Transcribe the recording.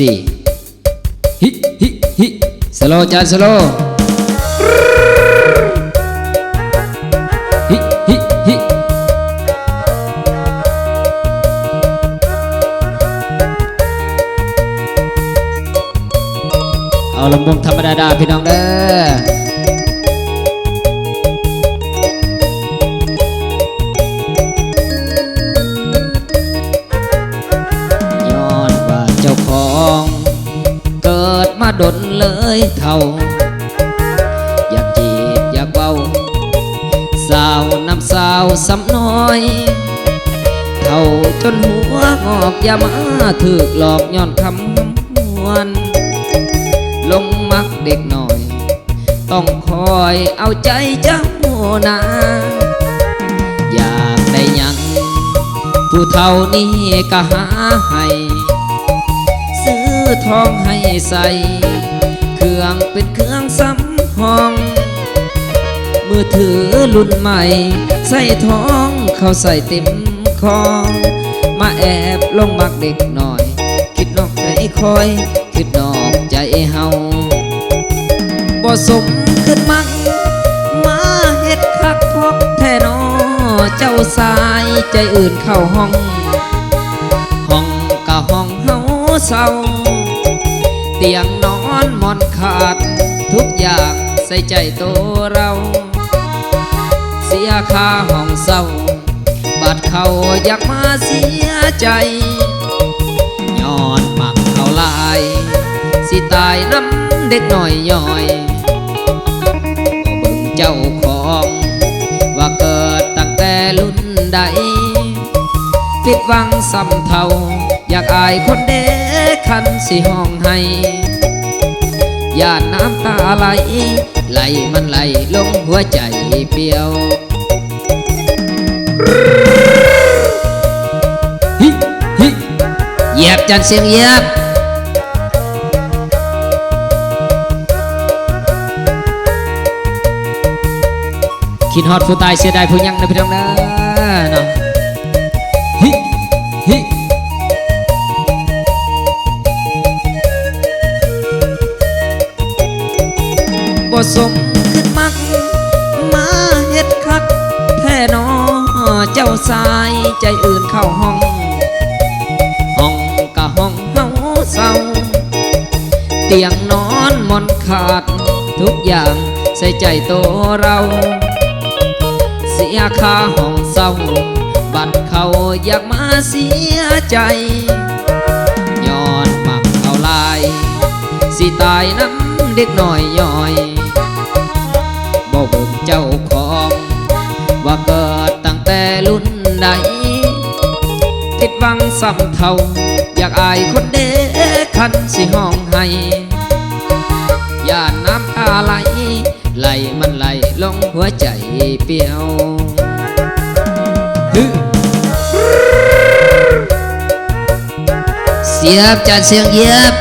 สี่ฮิฮิฮิสโลจานสโลฮิฮิฮิเอาลำวงธรรมดาพี่น้องเด้อย้อนว่าเจ้าของเกิดมาดนเลยเท่าอยากจีบอยากเบาสาวน้ำสาวซ้ำน้อยเท่าจนหัวงอกอย่ามาถึกหลอกย้อนคำมวนลงมักเด็กหน่อยต้องคอยเอาใจเจ้านาอยากได้ยังผู้เท่านี้ก็หาให้ซื้อทองให้ใส่เครื่องเป็นเครื่องสำห้องมือถือรุ่นใหม่ใส่ทองเข้าใส่เต็มคอมาแอบลงมักเด็กหน่อยคิดนอกใจคอยคิดนอกใจเฮาบ่สมขึ้นมักมาเฮ็ดคักพกแท่นอเจ้าสายใจอื่นเข้าห้องห้องกะห้องเฮาเศร้าเตียงนอนหมอนขาดทุกอย่างใส่ใจตัวเราเสียค่าห้องเศร้าบัดเขาอยากมาเสียใจย้อนมักเขาลายสิตายน้ำเด็กหน่อยย่อยบ่เบิ่งเจ้าของว่าเกิดตั้งแต่รุ่นใดผิดหวังซ้ำเท่าอยากอายคนเด็กคันสิห้องให้ญาติน้ำตาไหลไหลมันไหลลงหัวใจเปลี่ยวฮิฮิเหยียบจันเสียงเหยียบคิดฮอดผู้ตายเสียดายผู้ยังนะพี่น้องนะเนาะฮิฮิบ่สมขึ้นมักมาเฮ็ดคักแท่นอเจ้าสายใจอื่นเข้าห้องห้องกะห้องเฮาเศร้าเตียงนอนหมอนขาดทุกอย่างใส่ใจตัวเราเสียค่าห้องเศร้าบัดเขาอยากมาเสียใจย้อนมักเขาลายสิตายน้ำเด็กหน่อยย่อยบ่เบิ่งเจ้าของว่าเกิดตั้งแต่รุ่นใดผิดหวังซ้ำเท่าอยากอายคนเด็กคันสิห้องให้ย่านน้ำตาไหลไหลมันไหลลงหัวใจเปลี่ยวเสียบจานเสียงเหยียบ